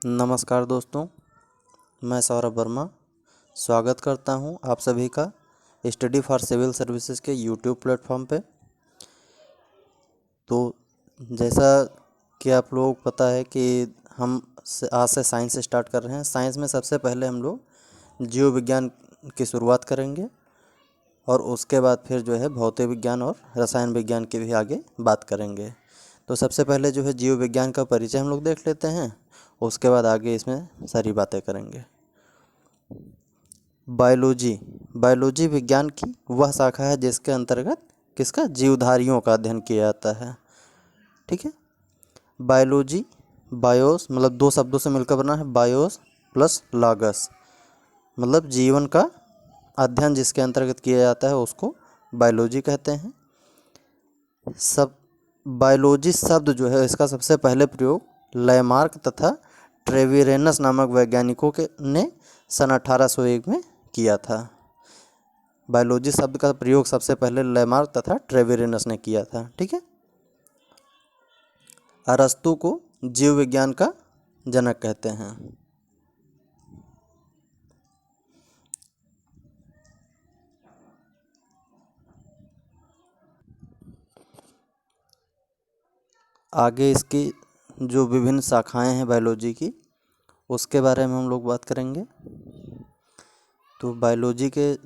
नमस्कार दोस्तों, मैं सौरभ वर्मा स्वागत करता हूं आप सभी का स्टडी फॉर सिविल सर्विसेज के यूट्यूब प्लेटफॉर्म पे। तो जैसा कि आप लोग पता है कि हम आज से साइंस स्टार्ट कर रहे हैं। साइंस में सबसे पहले हम लोग जीव विज्ञान की शुरुआत करेंगे और उसके बाद फिर जो है भौतिक विज्ञान और रसायन विज्ञान की भी आगे बात करेंगे। तो सबसे पहले जो है जीव विज्ञान का परिचय हम लोग देख लेते हैं, उसके बाद आगे इसमें सारी बातें करेंगे। बायोलॉजी विज्ञान की वह शाखा है जिसके अंतर्गत किसका जीवधारियों का अध्ययन किया जाता है। ठीक है, बायोलॉजी बायोस मतलब दो शब्दों से मिलकर बना है, बायोस प्लस लॉगस, मतलब जीवन का अध्ययन जिसके अंतर्गत किया जाता है उसको बायोलॉजी कहते हैं। सब बायोलॉजी शब्द जो है इसका सबसे पहले प्रयोग लैमार्क तथा ट्रेविरेनस नामक वैज्ञानिकों के ने सन 1801 में किया था। बायोलॉजी शब्द का प्रयोग सबसे पहले लैमार्क तथा ट्रेविरेनस ने किया था। ठीक है, अरस्तु को जीव विज्ञान का जनक कहते हैं। आगे इसकी जो विभिन्न शाखाएं हैं बायोलॉजी की, उसके बारे में हम लोग बात करेंगे। तो बायोलॉजी के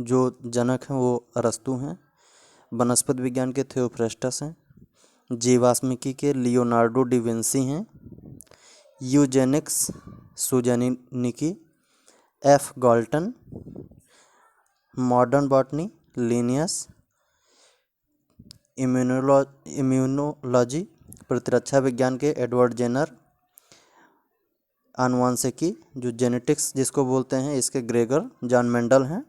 जो जनक हैं वो अरस्तु हैं, वनस्पति विज्ञान के थियोफ्रेस्टस हैं, जीवाश्मिकी के लियोनार्डो डी विंसी हैं, यूजेनिक्स सुजानिकी, F Galton, modern botany Linnaeus, immunology प्रतिरक्षा विज्ञान के एडवर्ड जेनर, आनुवांशिकी जो जेनेटिक्स जिसको बोलते हैं इसके ग्रेगर जॉन मेंडल हैं,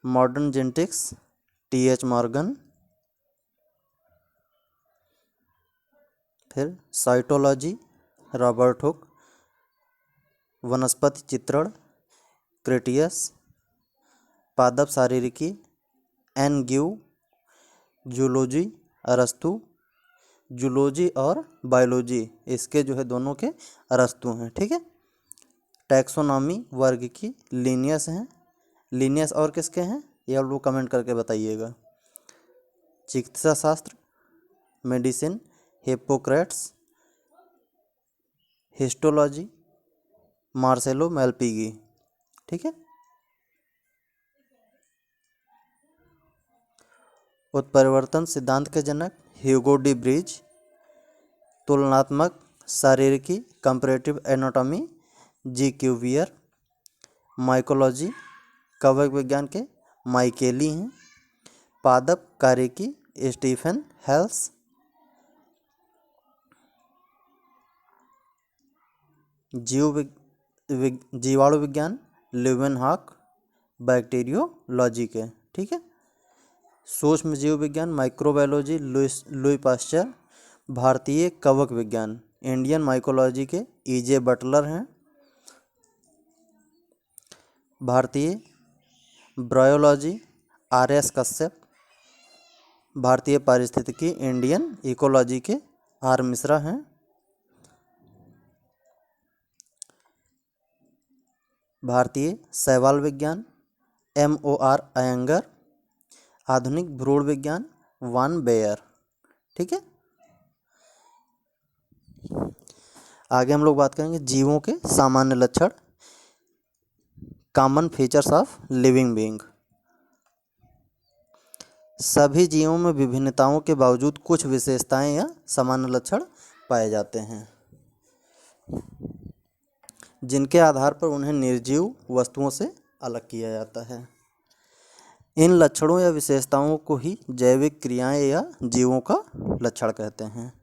मॉडर्न जेनेटिक्स टी.एच. मॉर्गन, फिर साइटोलॉजी रॉबर्ट हुक, वनस्पति चित्रण क्रेटियस, पादप शारीरिकी एन ग्यू, जूलॉजी अरस्तु, जूलॉजी और बायोलॉजी इसके जो है दोनों के अरस्तु हैं। ठीक है, टैक्सोनॉमी वर्ग की लिनियस हैं। लिनियस और किसके हैं ये आप लोग कमेंट करके बताइएगा। चिकित्सा शास्त्र medicine Hippocrates, histology Marcelo Malpighi. ठीक है, उत्परिवर्तन सिद्धांत के जनक ह्यूगो डी ब्रिज, तुलनात्मक शारीरिकी कंपैरेटिव एनाटॉमी जी क्यूवियर, माइकोलॉजी कवक विज्ञान के माइकेली हैं, पादप कार्यकी स्टीफन हेल्स, जीवाणु विज्ञान ल्यूवेनहॉक बैक्टीरियोलॉजी के। ठीक है, सूक्ष्म जीव विज्ञान माइक्रोबायोलॉजी लुई पाश्चर, भारतीय कवक विज्ञान इंडियन माइकोलॉजी के ई.जे. बटलर हैं, भारतीय ब्रायोलॉजी आर.एस. कश्यप, भारतीय पारिस्थितिकी इंडियन इकोलॉजी के आर. मिश्रा हैं, भारतीय शैवाल विज्ञान M.O.R. अयंगर, आधुनिक भ्रूण विज्ञान वान बेयर। ठीक है, आगे हम लोग बात करेंगे जीवों के सामान्य लक्षण common features of living being. सभी जीवों में विभिन्नताओं के बावजूद कुछ विशेषताएं या सामान्य लक्षण पाए जाते हैं जिनके आधार पर उन्हें निर्जीव वस्तुओं से अलग किया जाता है। इन लक्षणों या विशेषताओं को ही जैविक क्रियाएं या जीवों का लक्षण कहते हैं।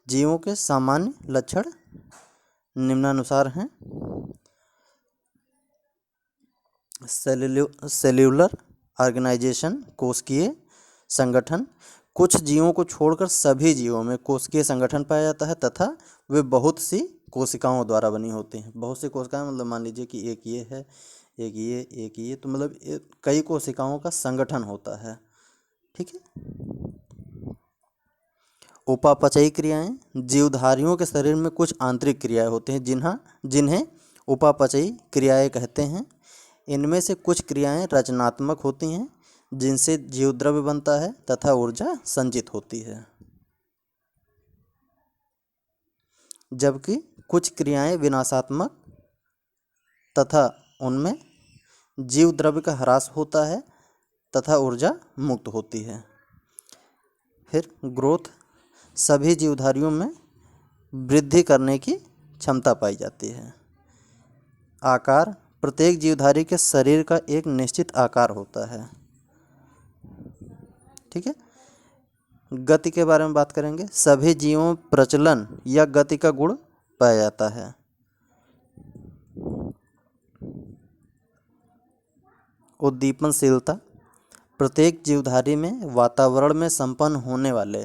जीवों के सामान्य लक्षण निम्नानुसार हैं। सेल्यूलर ऑर्गेनाइजेशन कोशिकीय संगठन, कुछ जीवों को छोड़कर सभी जीवों में कोशिकीय संगठन पाया जाता है तथा वे बहुत सी कोशिकाओं द्वारा बनी होती हैं। बहुत सी कोशिकाएं मतलब मान लीजिए कि एक ये है, एक ये तो मतलब कई कोशिकाओं का संगठन होता है। ठीक है, उपापचयी क्रियाएं, जीवधारियों के शरीर में कुछ आंतरिक क्रियाएं होती हैं जिन्हें उपापचयी क्रियाएं कहते हैं। इनमें से कुछ क्रियाएं रचनात्मक होती हैं जिनसे जीवद्रव्य बनता है तथा ऊर्जा संचित होती है, जबकि कुछ क्रियाएं विनाशात्मक तथा उनमें जीवद्रव्य का ह्रास होता है तथा ऊर्जा मुक्त होती है। फिर ग्रोथ, सभी जीवधारियों में वृद्धि करने की क्षमता पाई जाती है। आकार, प्रत्येक जीवधारी के शरीर का एक निश्चित आकार होता है। ठीक है। गति के बारे में बात करेंगे। सभी जीवों में प्रचलन या गति का गुण पाया जाता है। उद्दीपनशीलता, प्रत्येक जीवधारी में वातावरण में संपन्न होने वाले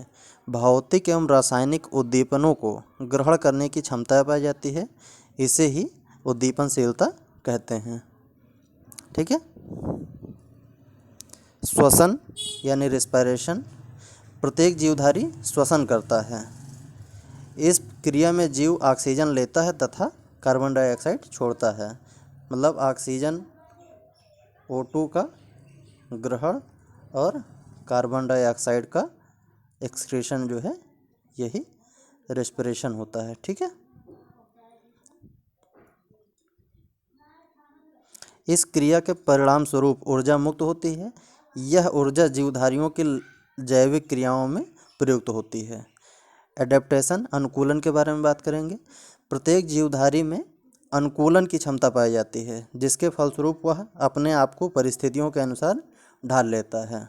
भौतिक एवं रासायनिक उद्दीपनों को ग्रहण करने की क्षमता पाई जाती है, इसे ही उद्दीपनशीलता कहते हैं। ठीक है। श्वसन यानी रिस्पायरेशन, प्रत्येक जीवधारी श्वसन करता है। इस क्रिया में जीव ऑक्सीजन लेता है तथा कार्बन डाइऑक्साइड छोड़ता है, मतलब ऑक्सीजन O2 का ग्रहण और कार्बन डाइऑक्साइड का एक्सक्रीशन जो है यही रेस्पिरेशन होता है। ठीक है। इस क्रिया के परिणाम स्वरूप ऊर्जा मुक्त होती है। यह ऊर्जा जीवधारियों की जैविक क्रियाओं में प्रयुक्त होती है। एडेप्टेशन, अनुकूलन के बारे में बात करेंगे। प्रत्येक जीवधारी में अनुकूलन की क्षमता पाई जाती है, जिसके फलस्वरूप वह अपने आप को परिस्थितियों के अनुसार ढाल लेता है।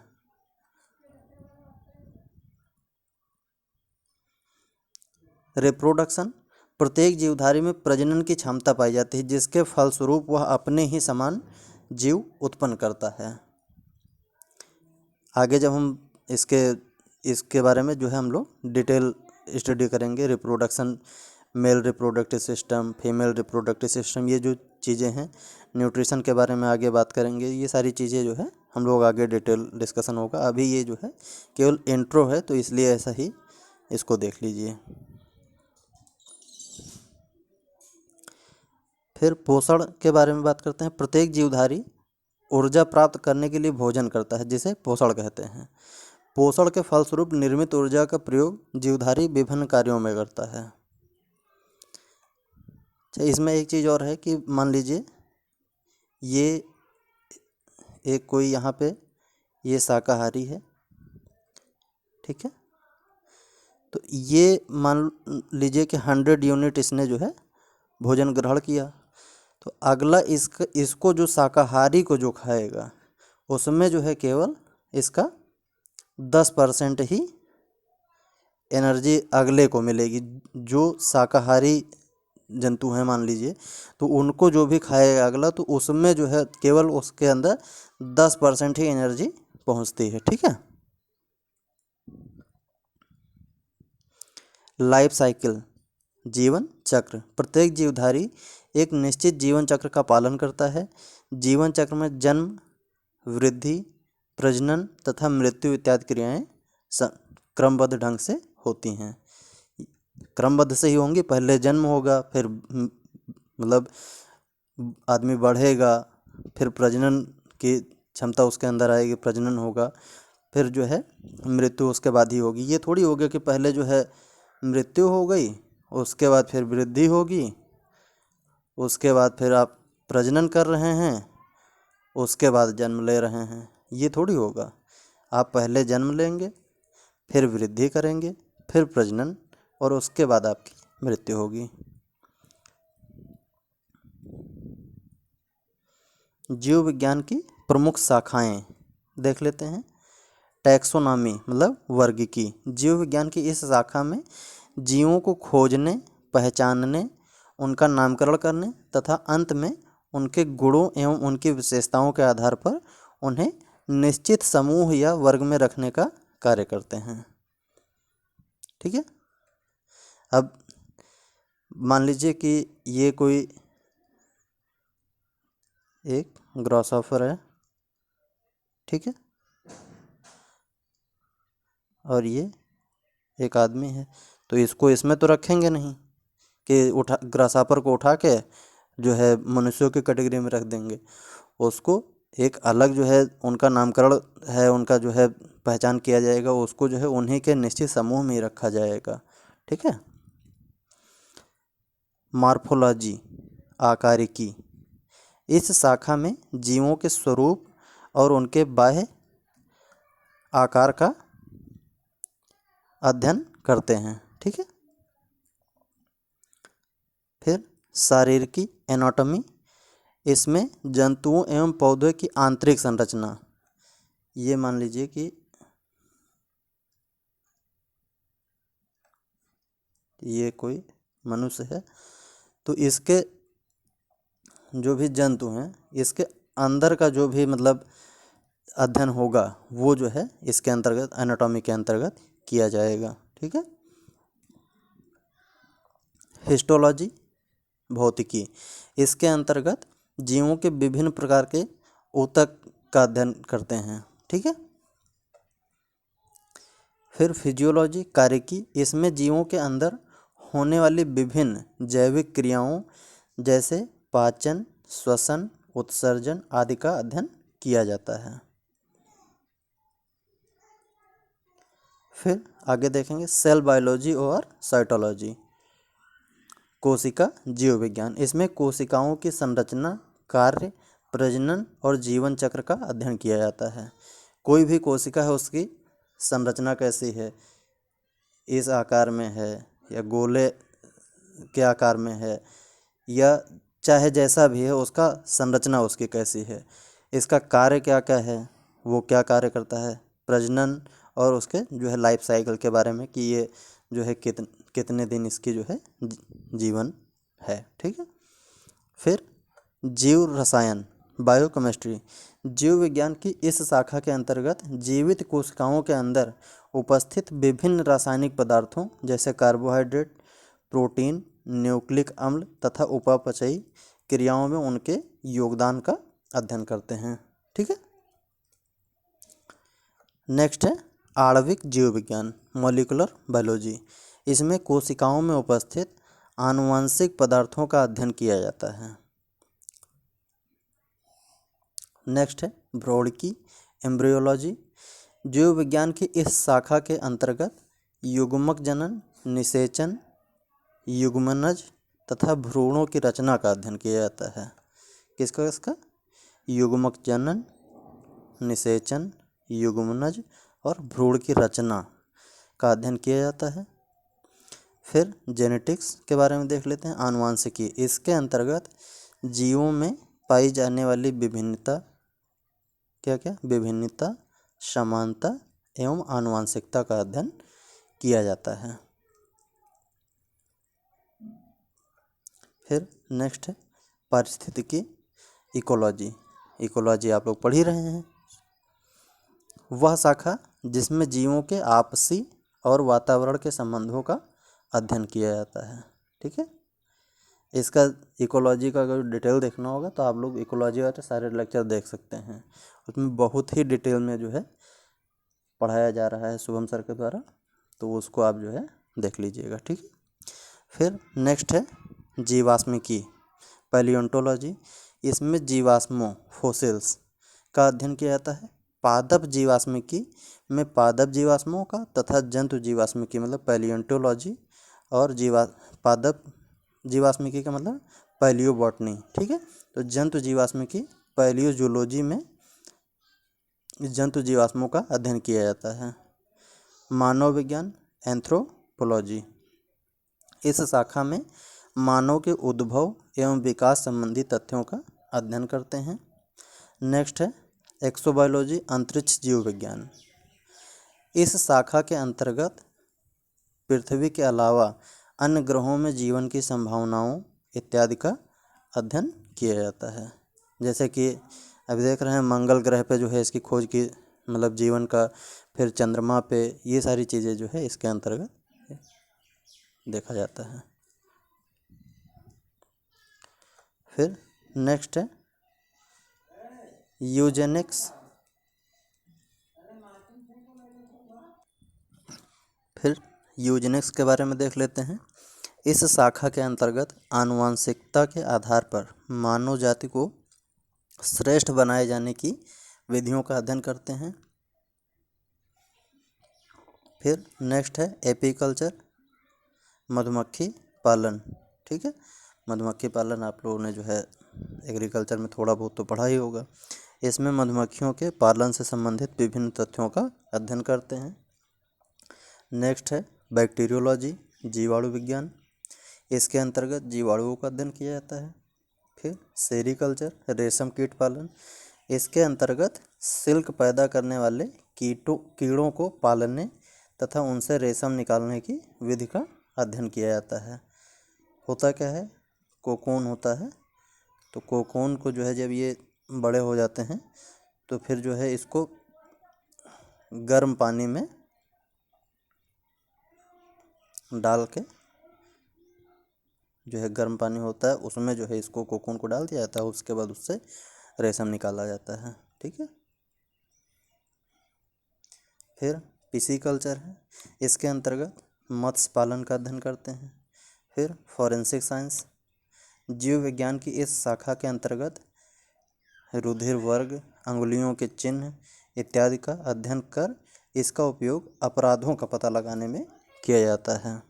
रिप्रोडक्शन, प्रत्येक जीवधारी में प्रजनन की क्षमता पाई जाती है, जिसके फलस्वरूप वह अपने ही समान जीव उत्पन्न करता है। आगे जब हम इसके बारे में जो है हम लोग डिटेल स्टडी करेंगे। Reproduction, male reproductive system, female reproductive system, ये जो चीज़ें हैं, न्यूट्रिशन के बारे में आगे बात करेंगे। ये सारी चीज़ें जो है हम लोग आगे डिटेल डिस्कशन होगा। अभी ये जो है केवल इंट्रो है, तो इसलिए ऐसा ही इसको देख लीजिए। फिर पोषण के बारे में बात करते हैं। प्रत्येक जीवधारी ऊर्जा प्राप्त करने के लिए भोजन करता है, जिसे पोषण कहते हैं। पोषण के फलस्वरूप निर्मित ऊर्जा का प्रयोग जीवधारी विभिन्न कार्यों में करता है। अच्छा, इसमें एक चीज़ और है कि मान लीजिए ये एक कोई यहाँ पे ये शाकाहारी है, ठीक है। तो ये मान लीजिए कि 100 यूनिट इसने जो है भोजन ग्रहण किया, तो अगला इसको जो शाकाहारी को जो खाएगा उसमें जो है केवल इसका 10% ही एनर्जी अगले को मिलेगी। जो शाकाहारी जंतु हैं मान लीजिए, तो उनको जो भी खाएगा अगला, तो उसमें जो है केवल उसके अंदर 10% ही एनर्जी पहुंचती है। ठीक है। लाइफ साइकिल, जीवन चक्र, प्रत्येक जीवधारी एक निश्चित जीवन चक्र का पालन करता है। जीवन चक्र में जन्म, वृद्धि, प्रजनन तथा मृत्यु इत्यादि क्रियाएं क्रमबद्ध ढंग से होती हैं। क्रमबद्ध से ही होंगी, पहले जन्म होगा, फिर मतलब आदमी बढ़ेगा, फिर प्रजनन की क्षमता उसके अंदर आएगी, प्रजनन होगा, फिर जो है मृत्यु उसके बाद ही होगी। ये थोड़ी होगा कि पहले जो है मृत्यु हो गई, उसके बाद फिर वृद्धि होगी, उसके बाद फिर आप प्रजनन कर रहे हैं, उसके बाद जन्म ले रहे हैं। ये थोड़ी होगा। आप पहले जन्म लेंगे, फिर वृद्धि करेंगे, फिर प्रजनन, और उसके बाद आपकी मृत्यु होगी। जीव विज्ञान की प्रमुख शाखाएं देख लेते हैं। टैक्सोनॉमी मतलब वर्गीकी, जीव विज्ञान की इस शाखा में जीवों को खोजने, पहचानने, उनका नामकरण करने तथा अंत में उनके गुणों एवं उनकी विशेषताओं के आधार पर उन्हें निश्चित समूह या वर्ग में रखने का कार्य करते हैं। ठीक है। अब मान लीजिए कि ये कोई एक ग्रासहॉपर है, ठीक है, और ये एक आदमी है, तो इसको इसमें तो रखेंगे नहीं कि उठा ग्रासहॉपर को उठा के जो है मनुष्यों की कैटेगरी में रख देंगे। उसको एक अलग जो है उनका नामकरण है, उनका जो है पहचान किया जाएगा, उसको जो है उन्हीं के निश्चित समूह में ही रखा जाएगा। ठीक है। मॉर्फोलॉजी, आकारिकी, इस शाखा में जीवों के स्वरूप और उनके बाह्य आकार का अध्ययन करते हैं। ठीक है। फिर शारीरिकी, एनाटॉमी, इसमें जंतुओं एवं पौधों की आंतरिक संरचना, ये मान लीजिए कि ये कोई मनुष्य है, तो इसके जो भी जंतु हैं, इसके अंदर का जो भी मतलब अध्ययन होगा वो जो है इसके अंतर्गत, एनाटॉमी के अंतर्गत किया जाएगा। ठीक है। हिस्टोलॉजी, भौतिकी, इसके अंतर्गत जीवों के विभिन्न प्रकार के ऊतक का अध्ययन करते हैं। ठीक है। फिर फिजियोलॉजी, कार्यकी, इसमें जीवों के अंदर होने वाली विभिन्न जैविक क्रियाओं जैसे पाचन, श्वसन, उत्सर्जन आदि का अध्ययन किया जाता है। फिर आगे देखेंगे सेल बायोलॉजी और साइटोलॉजी, कोशिका जीव विज्ञान, इसमें कोशिकाओं की संरचना, कार्य, प्रजनन और जीवन चक्र का अध्ययन किया जाता है। कोई भी कोशिका है उसकी संरचना कैसी है, इस आकार में है या गोले के आकार में है, या चाहे जैसा भी है उसका संरचना उसकी कैसी है, इसका कार्य क्या क्या है, वो क्या कार्य करता है, प्रजनन और उसके जो है लाइफ साइकिल के बारे में कि ये जो है कितने दिन इसकी जो है जीवन है। ठीक है। फिर जीव रसायन, बायोकेमिस्ट्री, जीव विज्ञान की इस शाखा के अंतर्गत जीवित कोशिकाओं के अंदर उपस्थित विभिन्न रासायनिक पदार्थों जैसे कार्बोहाइड्रेट, प्रोटीन, न्यूक्लिक अम्ल तथा उपापचयी क्रियाओं में उनके योगदान का अध्ययन करते हैं। ठीक है। नेक्स्ट है आणविक जीव विज्ञान, मॉलिक्यूलर बायोलॉजी, इसमें कोशिकाओं में उपस्थित आनुवंशिक पदार्थों का अध्ययन किया जाता है। नेक्स्ट है भ्रूणकी, एम्ब्रियोलॉजी, जीव विज्ञान की इस शाखा के अंतर्गत युग्मक जनन, निषेचन, युग्मनज तथा भ्रूणों की रचना का अध्ययन किया जाता है। किसका किसका? युग्मक जनन, निषेचन, युग्मनज और भ्रूण की रचना का अध्ययन किया जाता है। फिर जेनेटिक्स के बारे में देख लेते हैं, आनुवांशिकी, इसके अंतर्गत जीवों में पाई जाने वाली विभिन्नता, क्या क्या विभिन्नता, समानता एवं आनुवांशिकता का अध्ययन किया जाता है। फिर नेक्स्ट है पारिस्थितिकी, इकोलॉजी, इकोलॉजी आप लोग पढ़ ही रहे हैं, वह शाखा जिसमें जीवों के आपसी और वातावरण के संबंधों का अध्ययन किया जाता है। ठीक है। इसका इकोलॉजी का अगर डिटेल देखना होगा तो आप लोग इकोलॉजी वाले सारे लेक्चर देख सकते हैं, उसमें बहुत ही डिटेल में जो है पढ़ाया जा रहा है शुभम सर के द्वारा, तो उसको आप जो है देख लीजिएगा। ठीक है। फिर नेक्स्ट है जीवाश्मिकी, पैलियोंटोलॉजी, इसमें जीवाश्मों, फोसिल्स का अध्ययन किया जाता है। पादप जीवाश्मिकी में पादप जीवाश्मों का तथा जंतु जीवाश्मिकी मतलब पैलियोंटोलॉजी और पादप जीवाश्मिकी का मतलब पैलियोबॉटनी। ठीक है। तो जंतु जीवाश्मिकी पैलियोजूलॉजी में जंतु जीवाश्मों का अध्ययन किया जाता है। मानव विज्ञान, एंथ्रोपोलॉजी, इस शाखा में मानव के उद्भव एवं विकास संबंधी तथ्यों का अध्ययन करते हैं। नेक्स्ट है एक्सोबायोलॉजी, अंतरिक्ष जीव विज्ञान, इस शाखा के अंतर्गत पृथ्वी के अलावा अन्य ग्रहों में जीवन की संभावनाओं इत्यादि का अध्ययन किया जाता है। जैसे कि अभी देख रहे हैं मंगल ग्रह पे जो है इसकी खोज की मतलब जीवन का, फिर चंद्रमा पे, ये सारी चीज़ें जो है इसके अंतर्गत देखा जाता है। फिर नेक्स्ट है यूजेनिक्स, फिर यूजेनिक्स के बारे में देख लेते हैं। इस शाखा के अंतर्गत आनुवंशिकता के आधार पर मानव जाति को श्रेष्ठ बनाए जाने की विधियों का अध्ययन करते हैं। फिर नेक्स्ट है एपीकल्चर, मधुमक्खी पालन। ठीक है, मधुमक्खी पालन आप लोगों ने जो है एग्रीकल्चर में थोड़ा बहुत तो पढ़ा ही होगा। इसमें मधुमक्खियों के पालन से संबंधित विभिन्न तथ्यों का अध्ययन करते हैं। नेक्स्ट है बैक्टीरियोलॉजी, जीवाणु विज्ञान। इसके अंतर्गत जीवाणुओं का अध्ययन किया जाता है। फिर सेरीकल्चर, रेशम कीट पालन। इसके अंतर्गत सिल्क पैदा करने वाले कीड़ों को पालने तथा उनसे रेशम निकालने की विधि का अध्ययन किया जाता है। होता क्या है, कोकून होता है, तो कोकून को जो है जब ये बड़े हो जाते हैं तो फिर जो है इसको गर्म पानी में डाल के, जो है गर्म पानी होता है उसमें जो है इसको कोकून को डाल दिया जाता है, उसके बाद उससे रेशम निकाला जाता है। ठीक है, फिर पिसीकल्चर है। इसके अंतर्गत मत्स्य पालन का अध्ययन करते हैं। फिर फॉरेंसिक साइंस, जीव विज्ञान की इस शाखा के अंतर्गत रुधिर वर्ग, अंगुलियों के चिन्ह इत्यादि का अध्ययन कर इसका उपयोग अपराधों का पता लगाने में किया जाता है।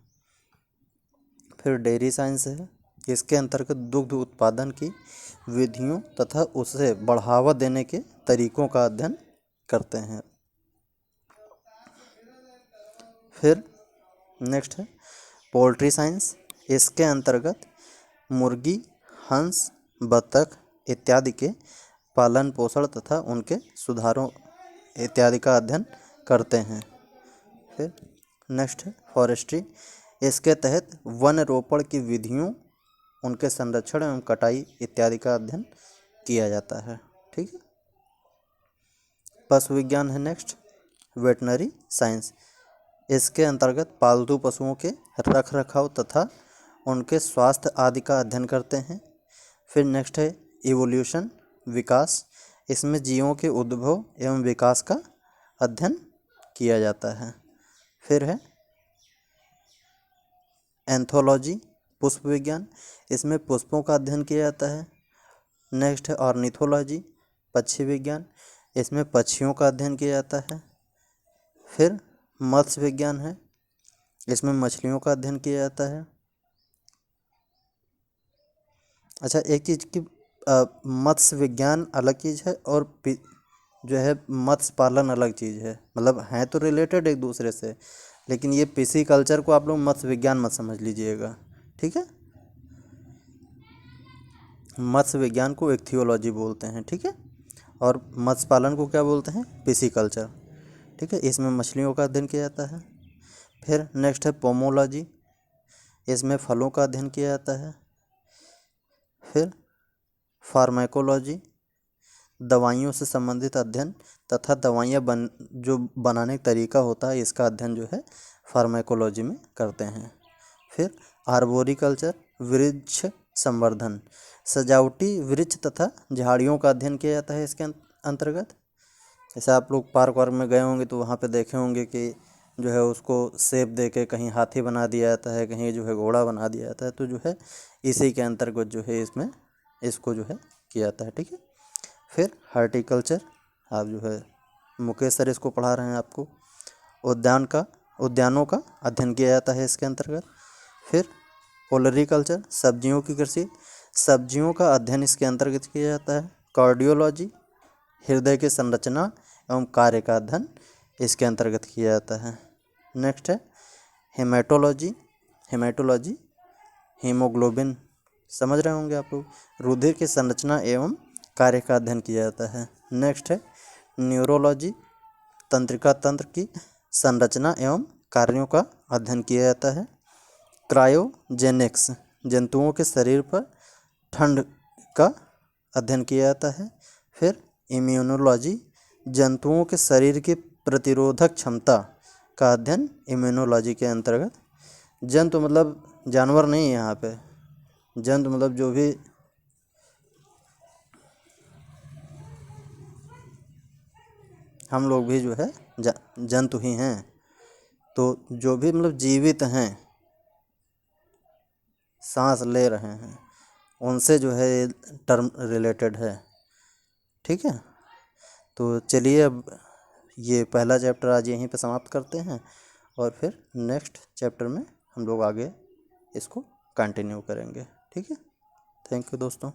फिर डेयरी साइंस है। इसके अंतर्गत दुग्ध उत्पादन की विधियों तथा उसे बढ़ावा देने के तरीकों का अध्ययन करते हैं। फिर नेक्स्ट है पोल्ट्री साइंस। इसके अंतर्गत मुर्गी, हंस, बतख इत्यादि के पालन पोषण तथा उनके सुधारों इत्यादि का अध्ययन करते हैं। फिर नेक्स्ट है फॉरेस्ट्री। इसके तहत वन रोपण की विधियों, उनके संरक्षण एवं कटाई इत्यादि का अध्ययन किया जाता है। ठीक है, पशु विज्ञान है नेक्स्ट, वेटनरी साइंस। इसके अंतर्गत पालतू पशुओं के रख रखाव तथा उनके स्वास्थ्य आदि का अध्ययन करते हैं। फिर नेक्स्ट है इवोल्यूशन, विकास। इसमें जीवों के उद्भव एवं विकास का अध्ययन किया जाता है। फिर है एंथोलॉजी, पुष्प विज्ञान। इसमें पुष्पों का अध्ययन किया जाता है। नेक्स्ट है ऑर्निथोलॉजी, पक्षी विज्ञान। इसमें पक्षियों का अध्ययन किया जाता है। फिर मत्स्य विज्ञान है। इसमें मछलियों का अध्ययन किया जाता है। अच्छा, एक चीज़ की मत्स्य विज्ञान अलग चीज़ है और जो है मत्स्य पालन अलग चीज़ है, मतलब हैं तो रिलेटेड एक दूसरे से, लेकिन ये पिसीकल्चर को आप लोग मत्स्य विज्ञान मत समझ लीजिएगा। ठीक है, मत्स्य विज्ञान को इक्थियोलॉजी बोलते हैं। ठीक है, और मत्स्य पालन को क्या बोलते हैं, पिसीकल्चर। ठीक है, इसमें मछलियों का अध्ययन किया जाता है। फिर नेक्स्ट है पोमोलॉजी। इसमें फलों का अध्ययन किया जाता है। फिर फार्माकोलॉजी, दवाइयों से संबंधित अध्ययन तथा दवाइयाँ जो बनाने का तरीका होता है इसका अध्ययन जो है फार्माकोलॉजी में करते हैं। फिर आर्बोरिकल्चर, वृक्ष संवर्धन। सजावटी वृक्ष तथा झाड़ियों का अध्ययन किया जाता है इसके अंतर्गत। जैसे आप लोग पार्क वार्क में गए होंगे तो वहाँ पे देखे होंगे कि जो है उसको शेप दे के कहीं हाथी बना दिया जाता है, कहीं जो है घोड़ा बना दिया जाता है, तो जो है इसी के अंतर्गत जो है इसमें इसको जो है किया जाता है। ठीक है, फिर हार्टिकल्चर, आप जो है मुकेश सर इसको पढ़ा रहे हैं आपको। उद्यानों का अध्ययन किया जाता है इसके अंतर्गत। फिर ओलरीकल्चर, सब्जियों की कृषि, सब्जियों का अध्ययन इसके अंतर्गत किया जाता है। कार्डियोलॉजी, हृदय की संरचना एवं कार्य का अध्ययन इसके अंतर्गत किया जाता है। नेक्स्ट है हेमेटोलॉजी। हेमेटोलॉजी हीमोग्लोबिन, समझ रहे होंगे आप लोग, रुधिर की संरचना एवं कार्य का अध्ययन किया जाता है। नेक्स्ट है न्यूरोलॉजी, तंत्रिका तंत्र की संरचना एवं कार्यों का अध्ययन किया जाता है। क्रायोजेनिक्स, जंतुओं के शरीर पर ठंड का अध्ययन किया जाता है। फिर इम्यूनोलॉजी, जंतुओं के शरीर की प्रतिरोधक क्षमता का अध्ययन इम्यूनोलॉजी के अंतर्गत। जंतु मतलब जानवर नहीं है यहाँ पे, जंतु मतलब जो भी हम लोग भी जो है जंतु ही हैं। तो जो भी मतलब जीवित हैं, सांस ले रहे हैं, उनसे जो है ये टर्म रिलेटेड है। ठीक है, तो चलिए अब ये पहला चैप्टर आज यहीं पे समाप्त करते हैं और फिर नेक्स्ट चैप्टर में हम लोग आगे इसको कंटिन्यू करेंगे। ठीक है, थैंक यू दोस्तों।